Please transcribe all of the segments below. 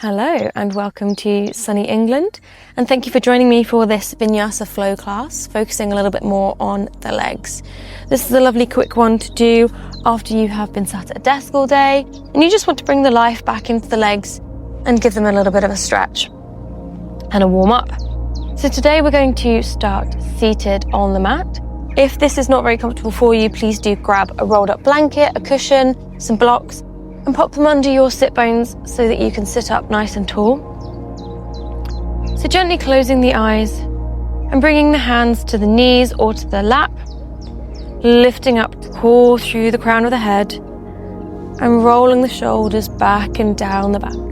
Hello and welcome to sunny England, and thank you for joining me for this Vinyasa Flow class, focusing a little bit more on the legs. This is a lovely quick one to do after you have been sat at a desk all day and you just want to bring the life back into the legs and give them a little bit of a stretch and a warm up. So today we're going to start seated on the mat. If this is not very comfortable for you, please do grab a rolled up blanket, a cushion, some blocks, and pop them under your sit bones so that you can sit up nice and tall. So gently closing the eyes and bringing the hands to the knees or to the lap, lifting up the core through the crown of the head and rolling the shoulders back and down the back.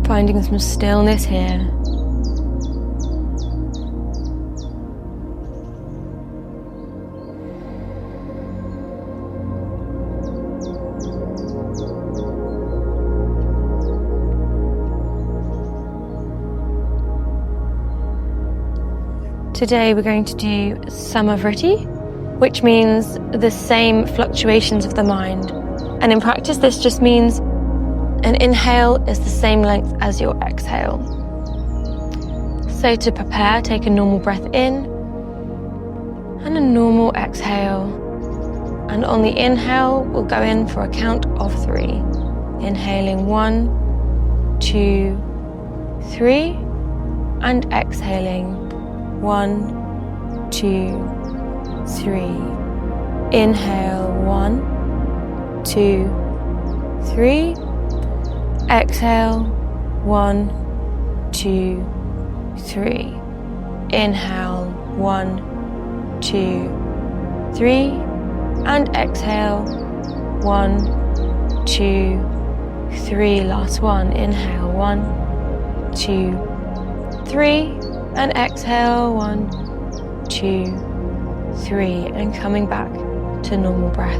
Finding some stillness here. Today we're going to do samavriti, which means the same fluctuations of the mind. And in practice, this just means an inhale is the same length as your exhale. So to prepare, take a normal breath in and a normal exhale. And on the inhale, we'll go in for a count of 3. Inhaling 1, 2, 3, and exhaling 1, 2, 3. Inhale 1, 2, 3. Exhale 1, 2, 3. Inhale 1, 2, 3. And exhale 1, 2, 3. Last one. Inhale 1, 2, 3. And exhale 1, 2, 3, and coming back to normal breath.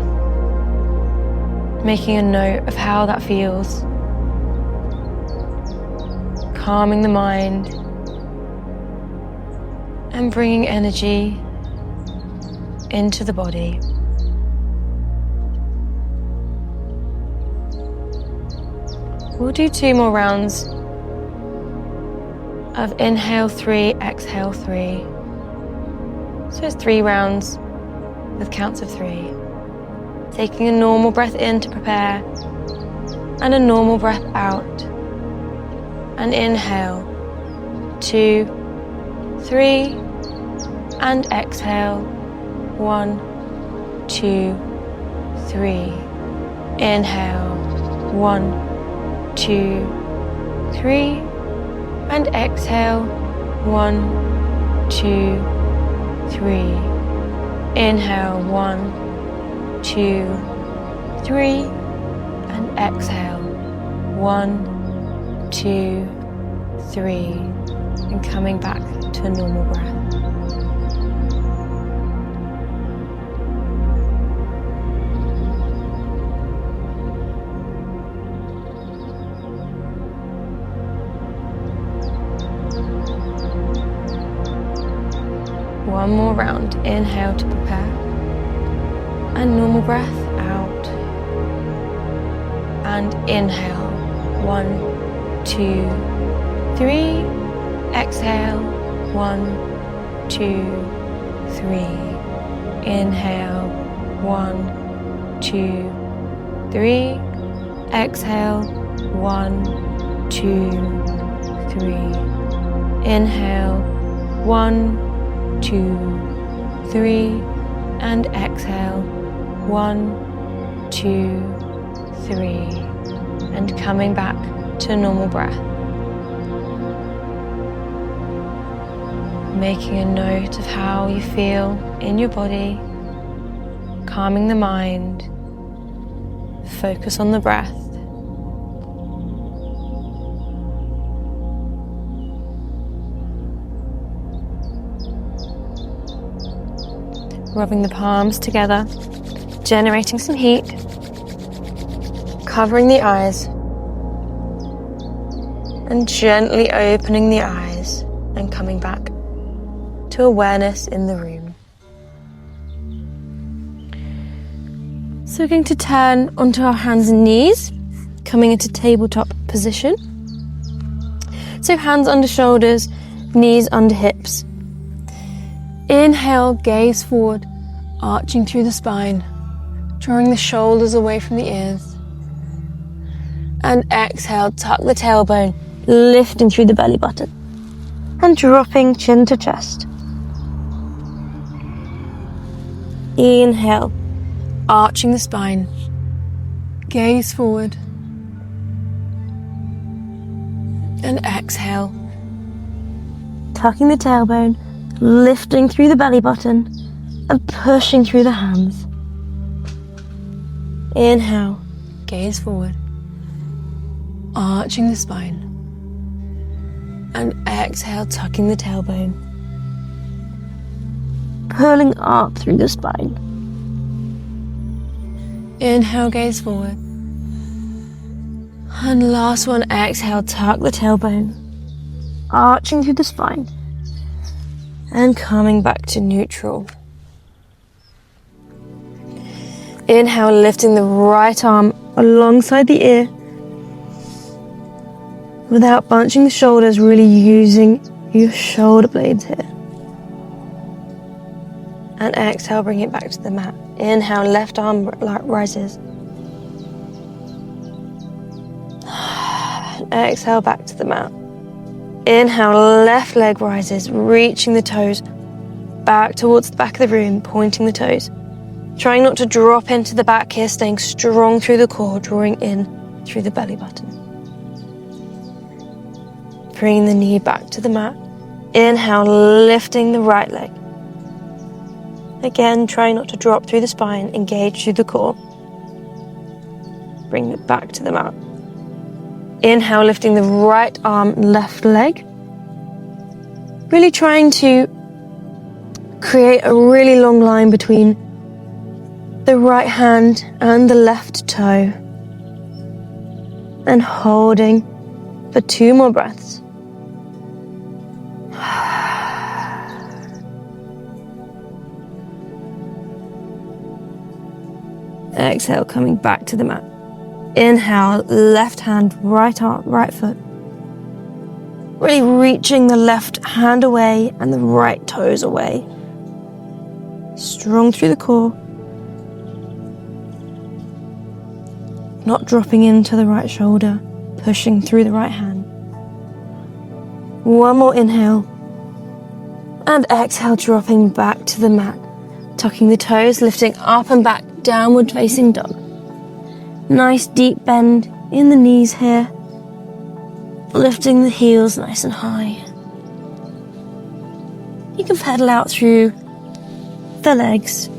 Making a note of how that feels. Calming the mind and bringing energy into the body. We'll do 2 more rounds of inhale 3, exhale 3. So it's 3 rounds with counts of 3. Taking a normal breath in to prepare and a normal breath out. And inhale 2, 3, and exhale 1, 2, 3. Inhale 1, 2, 3. And exhale 1, 2, 3. Inhale 1, 2, 3. And exhale 1, 2, 3. And coming back to a normal breath. One more round. Inhale to prepare. And normal breath out. And inhale. 1, 2, 3. Exhale. 1, 2, 3. Inhale. 1, 2, 3. Exhale. 1, 2, 3. Inhale. 1, 2, 3, and exhale 1, 2, 3, and coming back to normal breath. Making a note of how you feel in your body, calming the mind, focus on the breath. Rubbing the palms together, generating some heat, covering the eyes, and gently opening the eyes and coming back to awareness in the room. So we're going to turn onto our hands and knees, coming into tabletop position. So hands under shoulders, knees under hips. Inhale, gaze forward, arching through the spine, drawing the shoulders away from the ears. And exhale, tuck the tailbone, lifting through the belly button and dropping chin to chest. Inhale, arching the spine, gaze forward. And exhale, tucking the tailbone, lifting through the belly button and pushing through the hands. Inhale, gaze forward, arching the spine. And exhale, tucking the tailbone, pulling up through the spine. Inhale, gaze forward. And last one, exhale, tuck the tailbone, arching through the spine. And coming back to neutral. Inhale, lifting the right arm alongside the ear. Without bunching the shoulders, really using your shoulder blades here. And exhale, bring it back to the mat. Inhale, left arm rises. And exhale, back to the mat. Inhale, left leg rises, reaching the toes back towards the back of the room, pointing the toes. Trying not to drop into the back here, staying strong through the core, drawing in through the belly button. Bringing the knee back to the mat. Inhale, lifting the right leg. Again, try not to drop through the spine, engage through the core. Bring it back to the mat. Inhale, lifting the right arm, left leg. Really trying to create a really long line between the right hand and the left toe. And holding for 2 more breaths. Exhale, coming back to the mat. Inhale, left hand, right arm, right foot. Really reaching the left hand away and the right toes away. Strong through the core. Not dropping into the right shoulder, pushing through the right hand. 1 more inhale. And exhale, dropping back to the mat. Tucking the toes, lifting up and back, downward facing dog. Nice deep bend in the knees here. Lifting the heels nice and high. You can pedal out through the legs.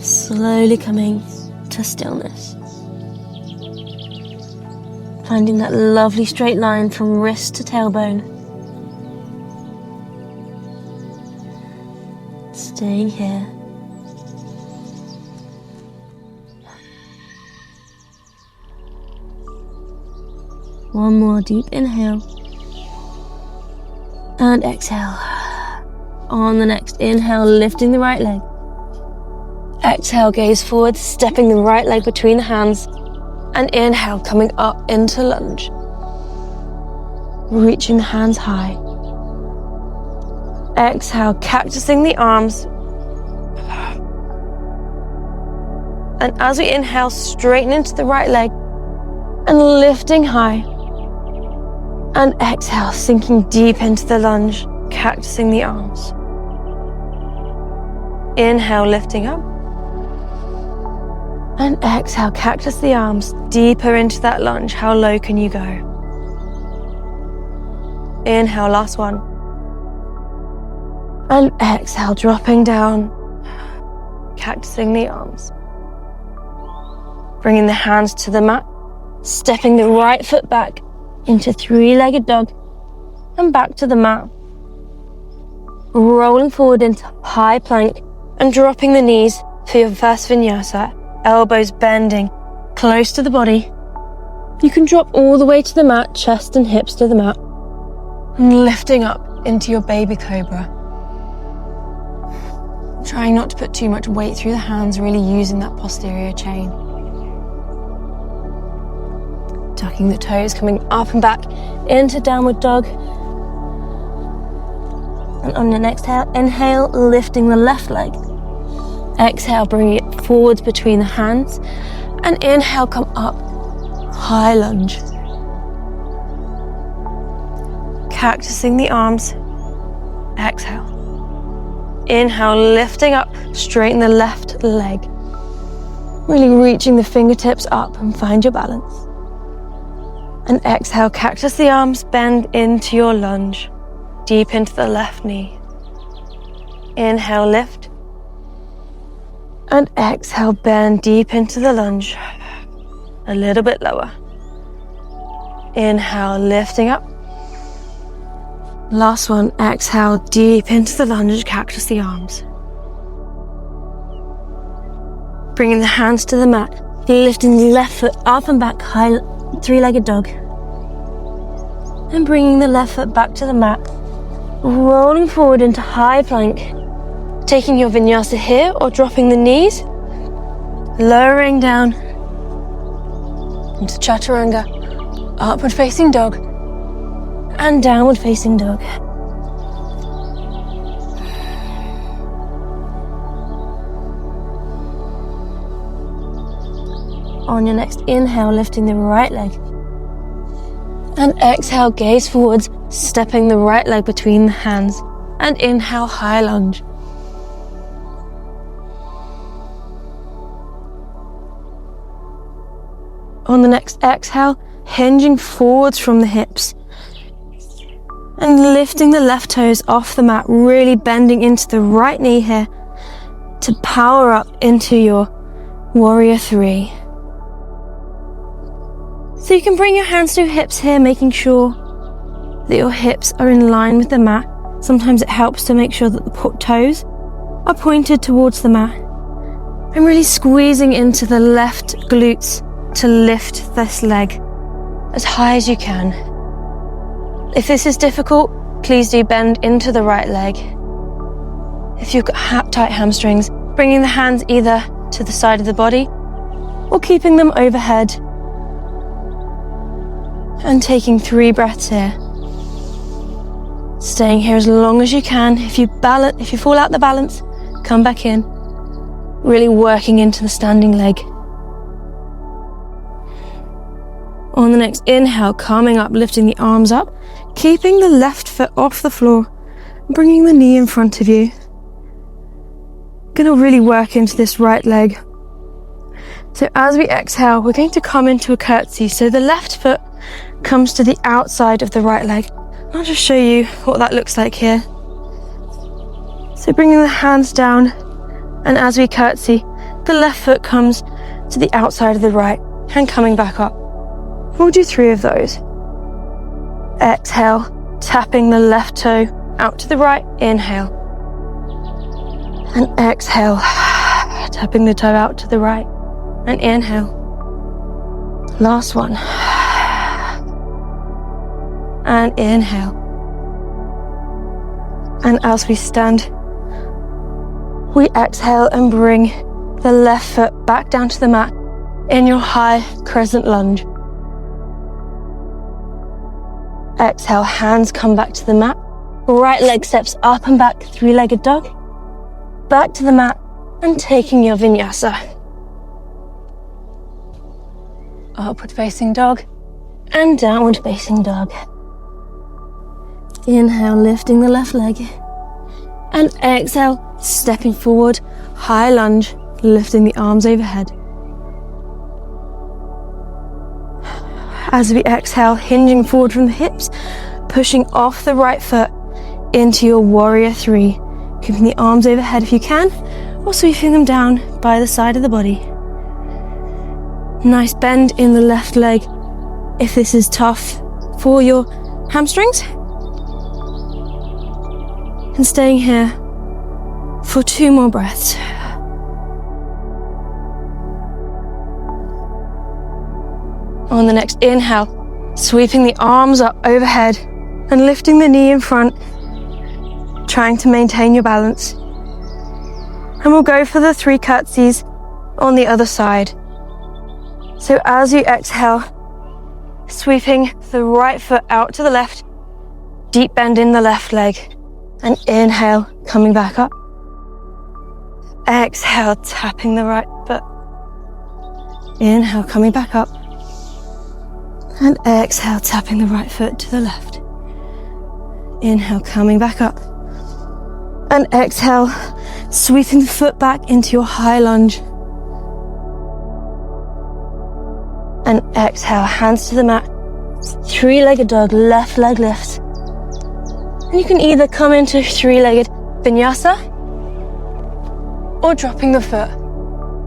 Slowly coming to stillness. Finding that lovely straight line from wrist to tailbone. Staying here. One more deep inhale. And exhale. On the next inhale, lifting the right leg. Exhale, gaze forward, stepping the right leg between the hands. And inhale, coming up into lunge. Reaching the hands high. Exhale, cactusing the arms. And as we inhale, straighten into the right leg and lifting high. And exhale, sinking deep into the lunge, cactusing the arms. Inhale, lifting up. And exhale, cactus the arms deeper into that lunge. How low can you go? Inhale, last one. And exhale, dropping down, cactusing the arms. Bringing the hands to the mat, stepping the right foot back into 3-legged dog and back to the mat. Rolling forward into high plank and dropping the knees for your first vinyasa. Elbows bending close to the body. You can drop all the way to the mat, chest and hips to the mat, and lifting up into your baby cobra. Trying not to put too much weight through the hands, really using that posterior chain. Tucking the toes, coming up and back into downward dog. And on your next inhale, lifting the left leg. Exhale, bring it forwards between the hands. And inhale, come up, high lunge. Cactusing the arms. Exhale. Inhale, lifting up, straighten the left leg. Really reaching the fingertips up and find your balance. And exhale, cactus the arms, bend into your lunge. Deep into the left knee. Inhale, lift. And exhale, bend deep into the lunge. A little bit lower. Inhale, lifting up. Last one, exhale, deep into the lunge, cactus the arms. Bringing the hands to the mat, lifting the left foot up and back, high three-legged dog. And bringing the left foot back to the mat, rolling forward into high plank. Taking your vinyasa here or dropping the knees, lowering down into chaturanga, upward facing dog, and downward facing dog. On your next inhale, lifting the right leg. And exhale, gaze forwards, stepping the right leg between the hands. And inhale, high lunge. On the next exhale, hinging forwards from the hips. And lifting the left toes off the mat, really bending into the right knee here to power up into your warrior three. So you can bring your hands to your hips here, making sure that your hips are in line with the mat. Sometimes it helps to make sure that the toes are pointed towards the mat. And really squeezing into the left glutes to lift this leg as high as you can. If this is difficult, please do bend into the right leg. If you've got tight hamstrings, bringing the hands either to the side of the body or keeping them overhead. And taking 3 breaths here. Staying here as long as you can. If you fall out the balance, come back in. Really working into the standing leg. On the next inhale, coming up, lifting the arms up, keeping the left foot off the floor, bringing the knee in front of you. Gonna really work into this right leg. So as we exhale, we're going to come into a curtsy. So the left foot comes to the outside of the right leg. I'll just show you what that looks like here. So bringing the hands down, and as we curtsy, the left foot comes to the outside of the right, and coming back up. We'll do 3 of those. Exhale, tapping the left toe out to the right, inhale. And exhale, tapping the toe out to the right, and inhale. Last one. And inhale. And as we stand, we exhale and bring the left foot back down to the mat in your high crescent lunge. Exhale, hands come back to the mat. Right leg steps up and back, 3-legged dog. Back to the mat and taking your vinyasa. Upward facing dog and downward facing dog. Inhale, lifting the left leg. And exhale, stepping forward, high lunge, lifting the arms overhead. As we exhale, hinging forward from the hips, pushing off the right foot into your warrior three. Keeping the arms overhead if you can, or sweeping them down by the side of the body. Nice bend in the left leg if this is tough for your hamstrings. And staying here for 2 more breaths. On the next inhale, sweeping the arms up overhead and lifting the knee in front, trying to maintain your balance. And we'll go for the 3 curtsies on the other side. So as you exhale, sweeping the right foot out to the left, deep bend in the left leg, and inhale, coming back up. Exhale, tapping the right foot. Inhale, coming back up. And exhale, tapping the right foot to the left. Inhale, coming back up. And exhale, sweeping the foot back into your high lunge. And exhale, hands to the mat. 3-legged dog, left leg lifts. And you can either come into 3-legged vinyasa or dropping the foot,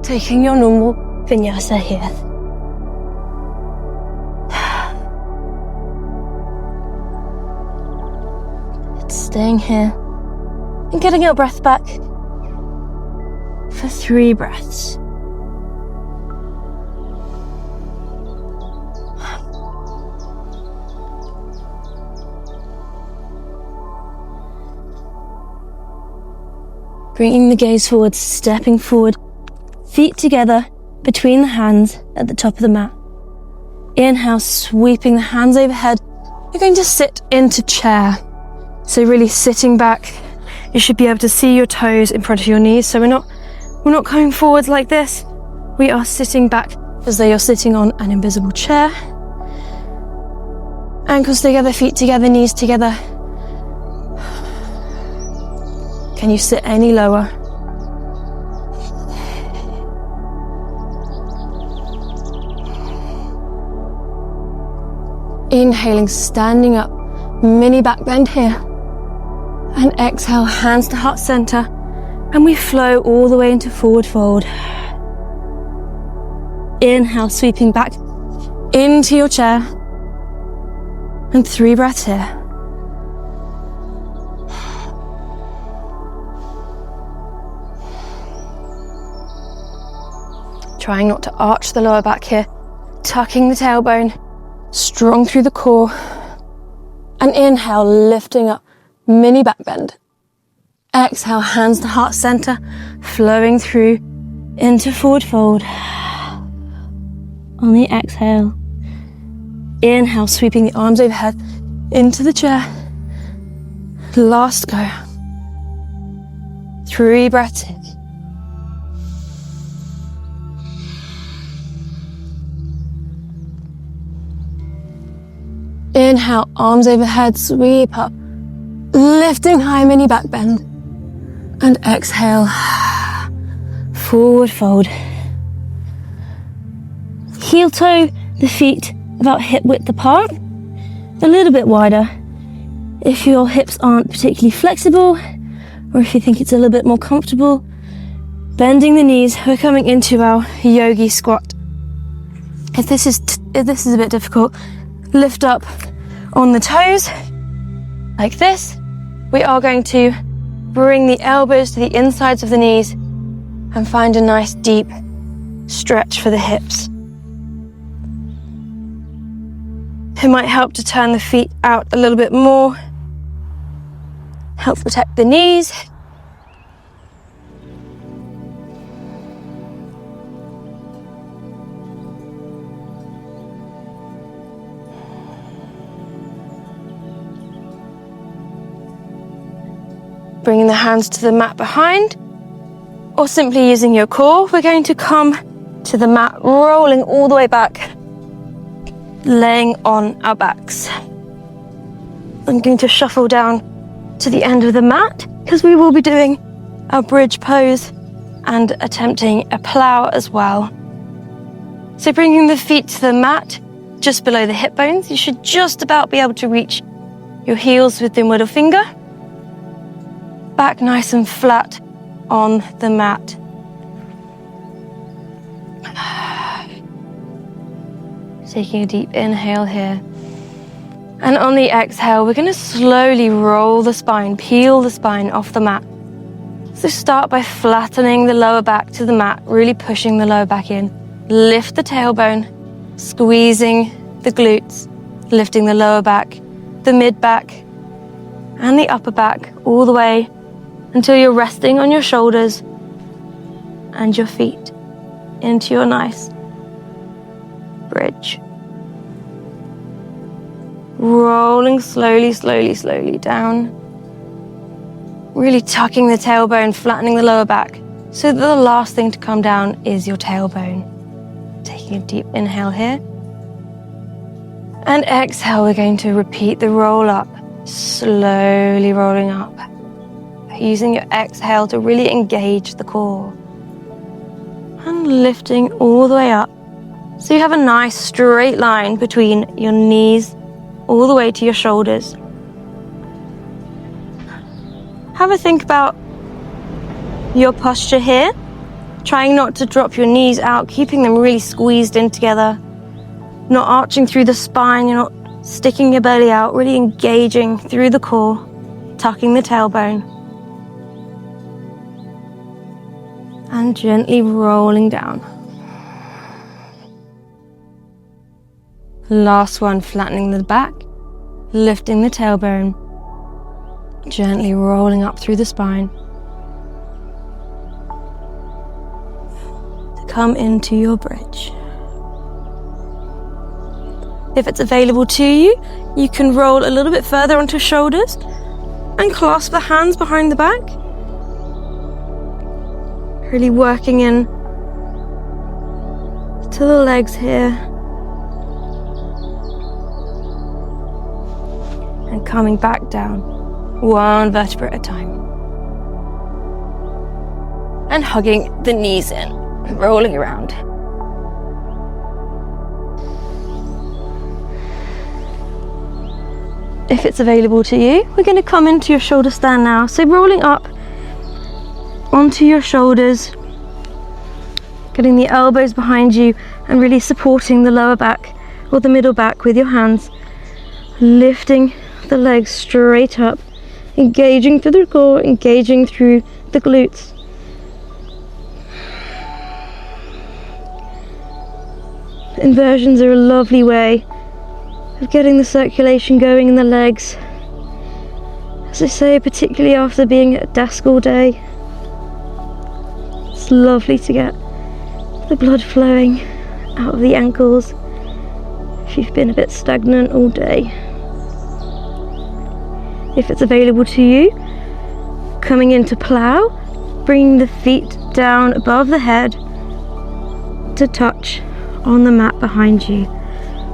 taking your normal vinyasa here. It's staying here and getting your breath back for 3 breaths. Bringing the gaze forward, stepping forward, feet together between the hands at the top of the mat. Inhale, sweeping the hands overhead. You're going to sit into chair. So really sitting back. You should be able to see your toes in front of your knees. So we're not coming forwards like this. We are sitting back as though you're sitting on an invisible chair. Ankles together, feet together, knees together. Can you sit any lower? Inhaling, standing up, mini back bend here. And exhale, hands to heart center. And we flow all the way into forward fold. Inhale, sweeping back into your chair. And 3 breaths here. Trying not to arch the lower back here. Tucking the tailbone, strong through the core. And inhale, lifting up, mini back bend. Exhale, hands to heart center, flowing through into forward fold. On the exhale, inhale, sweeping the arms overhead into the chair. Last go. 3 breaths in. Inhale, arms overhead, sweep up, lifting high, mini back bend. And exhale, forward fold. Heel toe the feet about hip width apart, a little bit wider. If your hips aren't particularly flexible, or if you think it's a little bit more comfortable, bending the knees, we're coming into our yogi squat. If this is a bit difficult, lift up on the toes, like this. We are going to bring the elbows to the insides of the knees and find a nice deep stretch for the hips. It might help to turn the feet out a little bit more, help protect the knees. Bringing the hands to the mat behind, or simply using your core, we're going to come to the mat, rolling all the way back, laying on our backs. I'm going to shuffle down to the end of the mat because we will be doing our bridge pose and attempting a plow as well. So bringing the feet to the mat just below the hip bones, you should just about be able to reach your heels with the middle finger. Back nice and flat on the mat. Taking a deep inhale here. And on the exhale, we're going to slowly roll the spine, peel the spine off the mat. So start by flattening the lower back to the mat, really pushing the lower back in. Lift the tailbone, squeezing the glutes, lifting the lower back, the mid back, and the upper back all the way until you're resting on your shoulders and your feet into your nice bridge. Rolling slowly, slowly, slowly down. Really tucking the tailbone, flattening the lower back, so that the last thing to come down is your tailbone. Taking a deep inhale here. And exhale, we're going to repeat the roll up, slowly rolling up. Using your exhale to really engage the core. And lifting all the way up. So you have a nice straight line between your knees all the way to your shoulders. Have a think about your posture here. Trying not to drop your knees out, keeping them really squeezed in together. Not arching through the spine, you're not sticking your belly out, really engaging through the core, tucking the tailbone. And gently rolling down. Last one, flattening the back, lifting the tailbone, gently rolling up through the spine. To come into your bridge. If it's available to you, you can roll a little bit further onto shoulders and clasp the hands behind the back. Really working in to the legs here. And coming back down, one vertebra at a time. And hugging the knees in, rolling around. If it's available to you, we're going to come into your shoulder stand now. So rolling up onto your shoulders, getting the elbows behind you and really supporting the lower back or the middle back with your hands, lifting the legs straight up, engaging through the core, engaging through the glutes. Inversions are a lovely way of getting the circulation going in the legs. As I say, particularly after being at a desk all day, it's lovely to get the blood flowing out of the ankles if you've been a bit stagnant all day. If it's available to you, coming into plow, bringing the feet down above the head to touch on the mat behind you.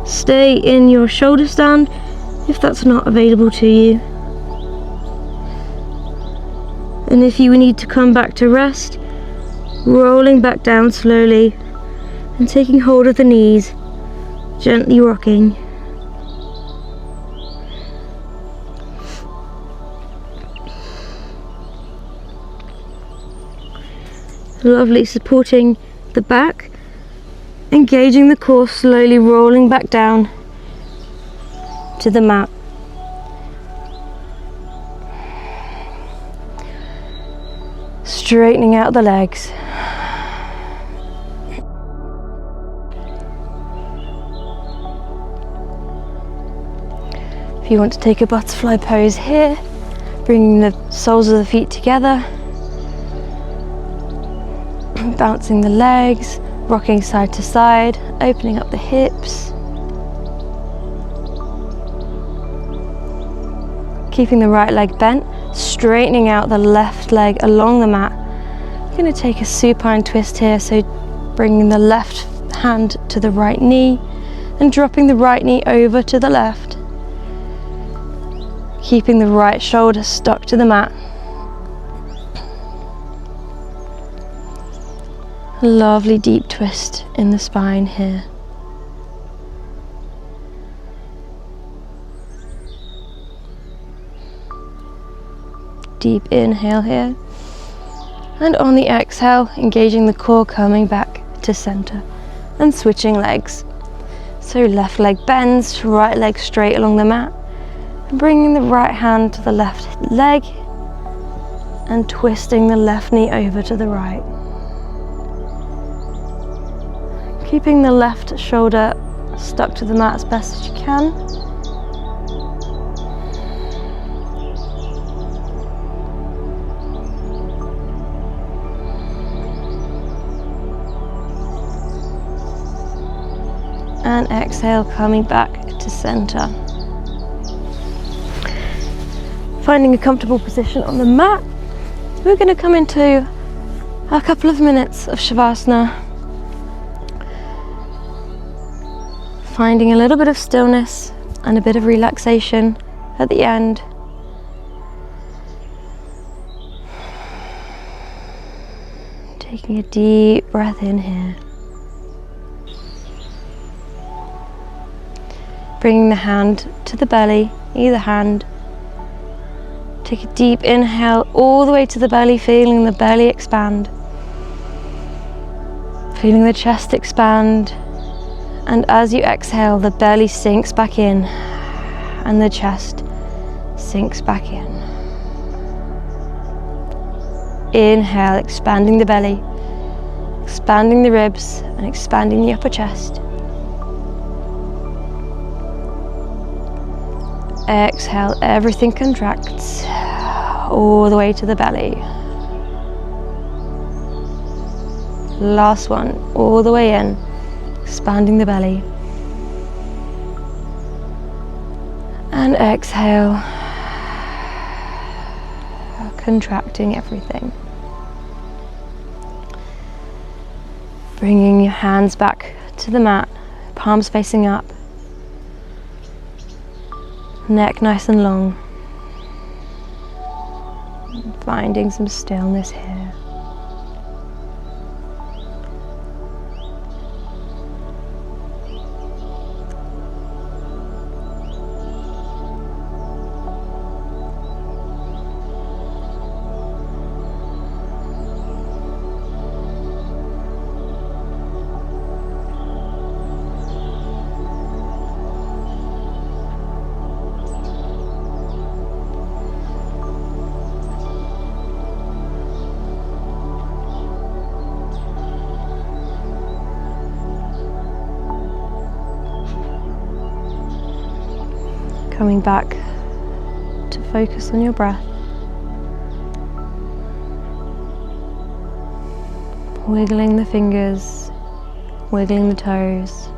Stay in your shoulder stand if that's not available to you. And if you need to come back to rest, rolling back down slowly and taking hold of the knees, gently rocking. Lovely, supporting the back, engaging the core, slowly rolling back down to the mat. Straightening out the legs. If you want to take a butterfly pose here, bringing the soles of the feet together, bouncing the legs, rocking side to side, opening up the hips, keeping the right leg bent, straightening out the left leg along the mat. You're going to take a supine twist here, so bringing the left hand to the right knee and dropping the right knee over to the left, keeping the right shoulder stuck to the mat. Lovely deep twist in the spine here. Deep inhale here. And on the exhale, engaging the core, coming back to center and switching legs. So left leg bends, right leg straight along the mat. And bringing the right hand to the left leg and twisting the left knee over to the right. Keeping the left shoulder stuck to the mat as best as you can. And exhale, coming back to center. Finding a comfortable position on the mat. We're going to come into a couple of minutes of Shavasana. Finding a little bit of stillness and a bit of relaxation at the end. Taking a deep breath in here. Bringing the hand to the belly, either hand. Take a deep inhale all the way to the belly, feeling the belly expand. Feeling the chest expand. And as you exhale, the belly sinks back in and the chest sinks back in. Inhale, expanding the belly, expanding the ribs and expanding the upper chest. Exhale, everything contracts all the way to the belly. Last one, all the way in, expanding the belly. And exhale, contracting everything. Bringing your hands back to the mat, palms facing up. Neck nice and long. Finding some stillness here. Coming back to focus on your breath. Wiggling the fingers, wiggling the toes,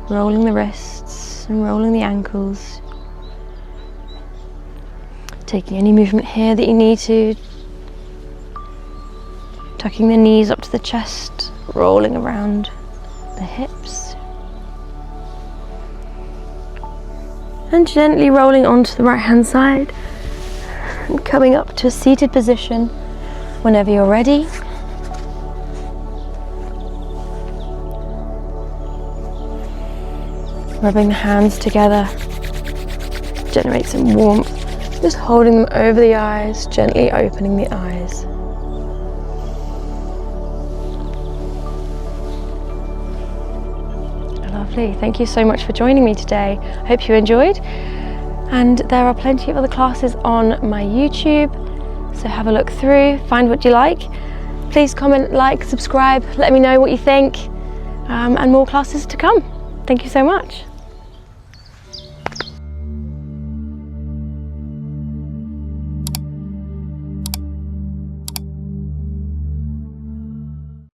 rolling the wrists and rolling the ankles. Taking any movement here that you need to. Tucking the knees up to the chest, rolling around the hips. And gently rolling onto the right hand side and coming up to a seated position whenever you're ready. Rubbing the hands together, generate some warmth, just holding them over the eyes, gently opening the eyes. Lovely, thank you so much for joining me today. I hope you enjoyed, and there are plenty of other classes on my YouTube, so have a look through, find what you like. Please comment, like, subscribe, let me know what you think, and more classes to come. Thank you so much.